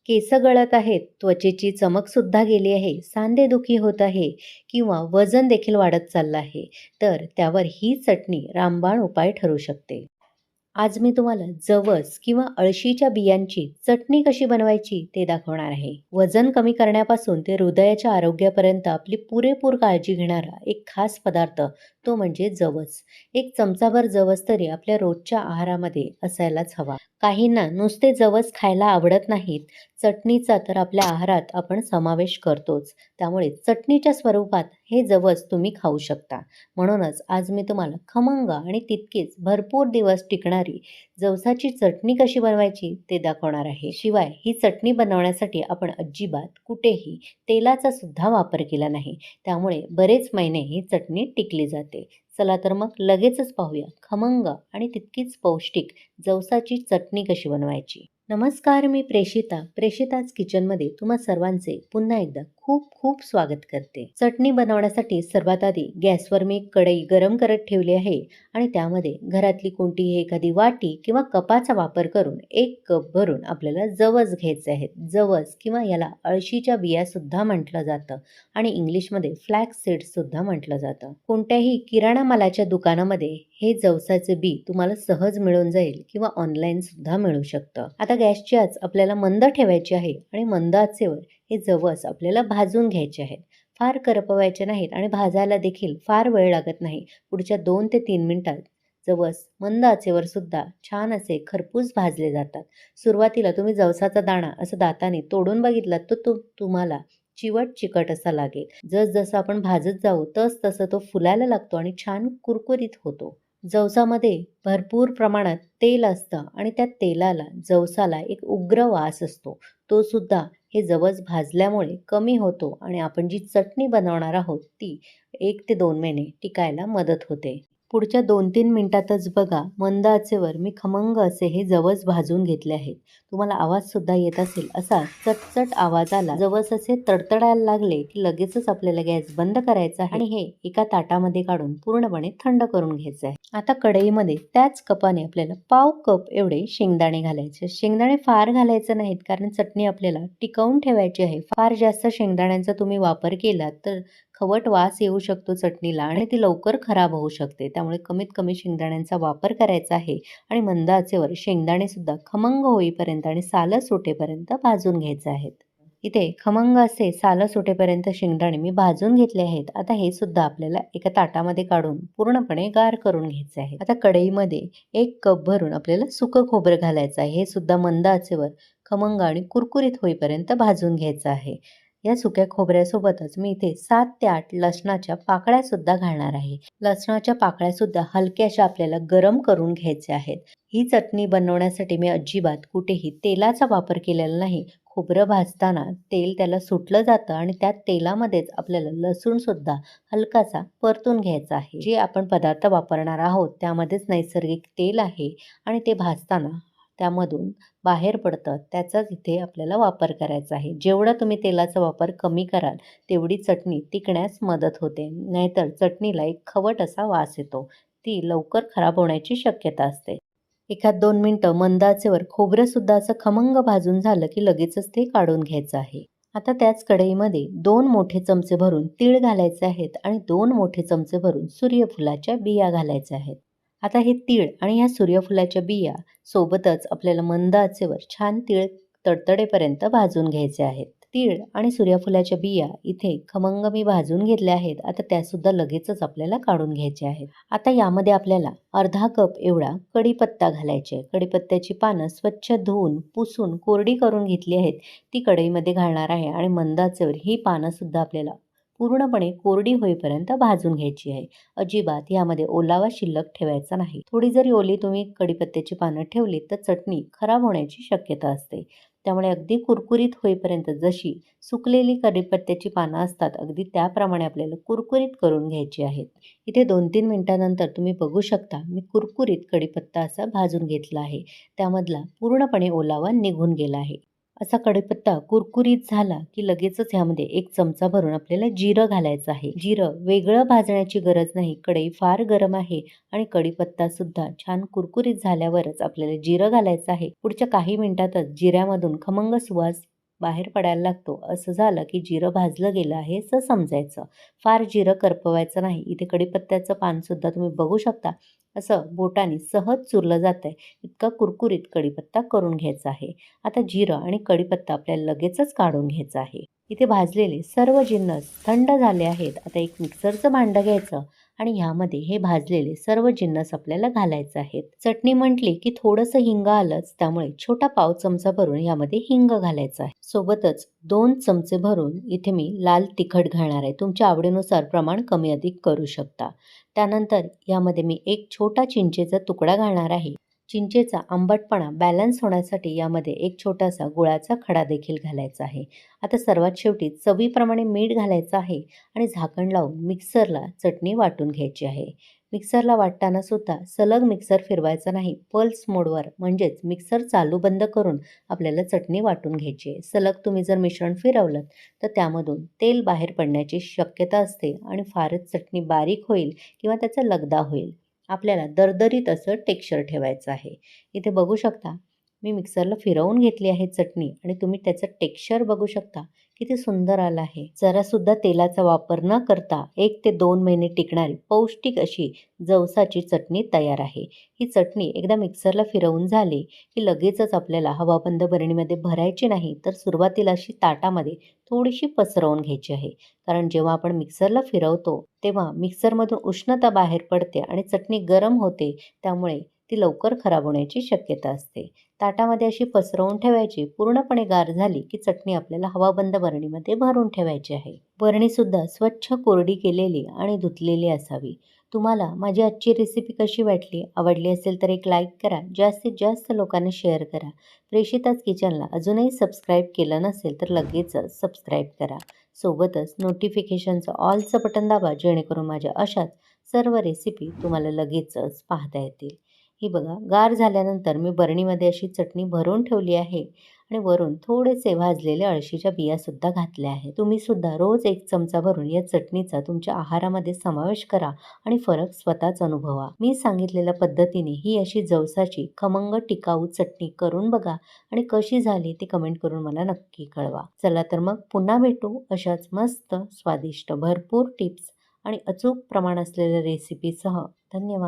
केस गळत आहेत, त्वचेची चमक सुद्धा गेली आहे, सांधेदुखी होत आहे किंवा वजन देखील वाढत चाललं आहे, तर त्यावर ही चटणी रामबाण उपाय ठरू शकते. आज मी तुम्हाला जवस किंवा अळशीच्या बियांची चटणी कशी बनवायची ते दाखवणार आहे. वजन कमी करण्यापासून ते हृदयाच्या आरोग्यापर्यंत आपली पुरेपूर काळजी घेणारा एक खास पदार्थ तो म्हणजे जवस. एक चमचाभर जवस तरी आपल्या रोजच्या आहारामध्ये असायलाच हवा. काहींना नुसते जवस खायला आवडत नाहीत, चटणीचा तर आपल्या आहारात आपण समावेश करतोच. त्यामुळे चटणीच्या स्वरूपात हे जवस तुम्ही खाऊ शकता. म्हणूनच आज मी तुम्हाला खमंग आणि तितकीच भरपूर दिवस टिकणारी जवसाची चटणी कशी बनवायची ते दाखवणार आहे. शिवाय ही चटणी बनवण्यासाठी आपण अजिबात कुठेही तेलाचा सुद्धा वापर केला नाही. त्यामुळे बरेच महिने ही चटणी टिकली जाते. चला तर मग लगेचच पाहूया खमंग आणि तितकीच पौष्टिक जवसाची चटणी कशी बनवायची. नमस्कार, मी प्रेषिता. प्रेषिताज किचनमध्ये तुम्हा सर्वांचे पुन्हा एकदा खूप खूप स्वागत करते. चटणी बनवण्यासाठी सर्वात आधी गॅसवर मी एक कढई गरम करत ठेवली आहे आणि त्यामध्ये घरातली कोणतीही एखादी वाटी किंवा कपाचा वापर करून 1 कप भरून आपल्याला जवस घ्यायचे आहेत. जवस किंवा याला अळशीच्या बिया सुद्धा म्हटलं जातं आणि इंग्लिशमध्ये फ्लॅक्स सीड्स सुद्धा म्हटलं जातं. कोणत्याही किराणा मालाच्या दुकानामध्ये हे जवसाचे बी तुम्हाला सहज मिळून जाईल किंवा ऑनलाईन सुद्धा मिळू शकतं. आता गॅसची आच आपल्याला मंद ठेवायची आहे आणि मंद आचेवर हे जवस आपल्याला भाजून घ्यायचे आहेत. फार करपवायचे नाहीत आणि भाजायला देखील फार वेळ लागत नाही. पुढच्या 2 ते 3 मिनिटात जवस मंद आचेवर सुद्धा छान असे खरपूस भाजले जातात. सुरुवातीला तुम्ही जवसाचा दाणा असं दाताने तोडून बघितलात तर तो तुम्हाला चिवट चिकट असा लागेल. जसजसं आपण भाजत जाऊ तसं तो फुलायला लागतो आणि छान कुरकुरीत होतो. जवसामध्ये भरपूर प्रमाणात तेल असतं आणि त्या तेलाला जवसाला एक उग्र वास असतो. तो सुद्धा हे जवस भाजल्यामुळे कमी होतो आणि आपण जी चटणी बनवणार आहोत ती 1 ते 2 महिने टिकायला मदत होते. पुढच्या 2-3 मिनिटातच बघा मंद आचेवर मी खमंग असे हे जवस भाजून घेतले आहेत. तुम्हाला आवाज सुद्धा येत असेल असा चटचट आवाज आला. जवस असे तडतडायला लागले की लगेचच आपल्याला गॅस बंद करायचा आहे आणि हे एका ताटामध्ये काढून पूर्णपणे थंड करून घ्यायचे आहे. आता कढईमध्ये त्याच कपाने आपल्याला पाव कप एवढे शेंगदाणे घालायचे. शेंगदाणे फार घालायचे नाहीत कारण चटणी आपल्याला टिकवून ठेवायची आहे. फार जास्त शेंगदाण्यांचा तुम्ही वापर केला तर खवट वास येऊ शकतो चटणीला आणि ती लवकर खराब होऊ शकते. त्यामुळे कमीत कमी शेंगदाण्यांचा वापर करायचा आहे आणि मंद आचेवर शेंगदाणे सुद्धा खमंग होईपर्यंत आणि सालं सुटेपर्यंत भाजून घ्यायचे आहेत. इथे खमंग असे सालं सुटेपर्यंत शेंगदाणे मी भाजून घेतले आहेत. आता हे सुद्धा आपल्याला एका ताटामध्ये काढून पूर्णपणे गार करून घ्यायचे आहे. आता कढईमध्ये 1 कप भरून आपल्याला सुकं खोबरं घालायचं आहे. हे सुद्धा मंद आचेवर खमंग आणि कुरकुरीत होईपर्यंत भाजून घ्यायचं आहे. या सुक्या खोबऱ्यासोबतच मी इथे 7 ते 8 लसणाच्या पाकळ्या सुद्धा घालणार आहे. लसणाच्या पाकळ्या सुद्धा हलक्याशा आपल्याला गरम करून घ्यायच्या आहेत. ही चटणी बनवण्यासाठी मी अजिबात कुठेही तेलाचा वापर केलेला नाही. खोबरं भाजताना तेल त्याला सुटलं जातं आणि त्या तेलामध्येच आपल्याला लसूण सुद्धा हलकासा परतून घ्यायचा आहे. जे आपण पदार्थ वापरणार आहोत त्यामध्येच नैसर्गिक तेल आहे आणि ते भाजताना त्यामधून बाहेर पडतं. त्याचाच इथे आपल्याला वापर करायचा आहे. जेवढा तुम्ही तेलाचा वापर कमी कराल तेवढी चटणी टिकण्यास मदत होते. नाहीतर चटणीला एक खवट असा वास येतो. ती लवकर खराब होण्याची शक्यता असते. 1-2 मिनिटं मंद आचेवर खोबरं सुद्धा असं खमंग भाजून झालं की लगेचच ते काढून घ्यायचं आहे. आता त्याच कढईमध्ये 2 मोठे चमचे भरून तीळ घालायचे आहेत आणि 2 मोठे चमचे भरून सूर्यफुलाच्या बिया घालायच्या आहेत. आता हे तीळ आणि ह्या सूर्यफुलाच्या बिया सोबतच आपल्याला मंद आचेवर छान तीळ तडतडेपर्यंत भाजून घ्यायचे आहेत. तीळ आणि सूर्यफुलाच्या बिया इथे खमंग मी भाजून घेतल्या आहेत. आता त्यासुद्धा लगेचच आपल्याला काढून घ्यायच्या आहेत. आता यामध्ये आपल्याला अर्धा कप एवढा कढीपत्ता घालायचे आहे. कढीपत्त्याची पानं स्वच्छ धुवून पुसून कोरडी करून घेतली आहेत. ती कढईमध्ये घालणार आहे आणि मंद आचेवर ही पानं सुद्धा आपल्याला पूर्णपणे कोरडी होईपर्यंत भाजून घ्यायची आहे. अजिबात यामध्ये ओलावा शिल्लक ठेवायचा नाही. थोडी जरी ओली तुम्ही कढीपत्त्याची पानं ठेवली तर चटणी खराब होण्याची शक्यता असते. त्यामुळे अगदी कुरकुरीत होईपर्यंत जशी सुकलेली कढीपत्त्याची पानं असतात अगदी त्याप्रमाणे आपल्याला कुरकुरीत करून घ्यायची आहेत. इथे 2-3 मिनिटांनंतर तुम्ही बघू शकता मी कुरकुरीत कढीपत्ता असा भाजून घेतला आहे. त्यामधला पूर्णपणे ओलावा निघून गेला आहे. असा कढीपत्ता कुरकुरीत झाला की लगेचच ह्यामध्ये 1 चमचा भरून आपल्याला जिरं घालायचं आहे. जिरं वेगळं भाजण्याची गरज नाही. कढई फार गरम आहे आणि कढीपत्ता सुद्धा छान कुरकुरीत झाल्यावरच आपल्याला जिरं घालायचं आहे. पुढच्या काही मिनिटातच जिऱ्यामधून खमंग सुवास बाहेर पडायला लागतो. असं झालं की जिरं भाजलं गेलं आहे असं समजायचं. फार जिरं करपवायचं नाही. इथे कढीपत्त्याचं पानसुद्धा तुम्ही बघू शकता. असं बोटाने सहज चुरलं जातंय. इतका कुरकुरीत कढीपत्ता करून घ्यायचा आहे. आता जिरं आणि कढीपत्ता आपल्याला लगेचच काढून घ्यायचा आहे. इथे भाजलेले सर्व जिन्नस थंड झाले आहेत. आता एक मिक्सरचं भांडं घ्यायचं आणि ह्यामध्ये हे भाजलेले सर्व जिन्नस आपल्याला घालायचे आहेत. चटणी म्हटली की थोडंसं हिंग आलंच, त्यामुळे छोटा पाव चमचा भरून यामध्ये हिंग घालायचा आहे. सोबतच 2 चमचे भरून इथे मी लाल तिखट घालणार आहे. तुमच्या आवडीनुसार प्रमाण कमी अधिक करू शकता. त्यानंतर यामध्ये मी एक छोटा चिंचेचा तुकडा घालणार आहे. चिंचेचा आंबटपणा बॅलन्स होण्यासाठी यामध्ये एक छोटासा गुळाचा खडा देखील घालायचा आहे. आता सर्वात शेवटी चवीप्रमाणे मीठ घालायचं आहे आणि झाकण लावून मिक्सरला चटणी वाटून घ्यायची आहे. मिक्सरला वाटताना सुद्धा सलग मिक्सर फिरवायचा नाही. पल्स मोडवर म्हणजेच मिक्सर चालू बंद करून आपल्याला चटणी वाटून घ्यायची आहे. सलग तुम्ही जर मिश्रण फिरवलं तर त्यामधून तेल बाहेर पडण्याची शक्यता असते आणि फारच चटणी बारीक होईल किंवा त्याचा लगदा होईल. आपल्याला दरदरीत असं टेक्स्चर ठेवायचं आहे. इथे बघू शकता मी मिक्सरला फिरवून घेतली आहे चटणी आणि तुम्ही त्याचं टेक्स्चर बघू शकता किती सुंदर आलं आहे. जरासुद्धा तेलाचा वापर न करता 1 ते 2 महिने टिकणारी पौष्टिक अशी जवसाची चटणी तयार आहे. ही चटणी एकदा मिक्सरला फिरवून झाली की लगेचच आपल्याला हवाबंद बरणीमध्ये भरायची नाही, तर सुरुवातीला अशी ताटामध्ये थोडीशी पसरवून घ्यायची आहे. कारण जेव्हा आपण मिक्सरला फिरवतो तेव्हा मिक्सरमधून उष्णता बाहेर पडते आणि चटणी गरम होते, त्यामुळे ती लवकर खराब होण्याची शक्यता असते. ताटामध्ये अशी पसरवून ठेवायची. पूर्णपणे गार झाली की चटणी आपल्याला हवाबंद बरणीमध्ये भरून ठेवायची आहे. बरणीसुद्धा स्वच्छ कोरडी केलेली आणि धुतलेली असावी. तुम्हाला माझी आजची रेसिपी कशी वाटली? आवडली असेल तर एक लाईक करा. जास्तीत जास्त लोकांना शेअर करा. प्रेषिताच किचनला अजूनही सबस्क्राईब केलं नसेल तर लगेचच सबस्क्राईब करा. सोबतच नोटिफिकेशनचं ऑलचं बटन दाबा, जेणेकरून माझ्या अशाच सर्व रेसिपी तुम्हाला लगेचच पाहता येतील. ही बघा, गार झाल्यानंतर मी बरणीमध्ये अशी चटणी भरून ठेवली आहे आणि वरून थोडेसे भाजलेले अळशीच्या बियासुद्धा घातल्या आहेत. तुम्ही सुद्धा रोज 1 चमचा भरून या चटणीचा तुमच्या आहारामध्ये समावेश करा आणि फरक स्वतःच अनुभवा. मी सांगितलेल्या पद्धतीने ही अशी जवसाची खमंग टिकाऊ चटणी करून बघा आणि कशी झाली ते कमेंट करून मला नक्की कळवा. चला तर मग पुन्हा भेटू अशाच मस्त, स्वादिष्ट, भरपूर टिप्स आणि अचूक प्रमाण असलेल्या रेसिपीसह. धन्यवाद.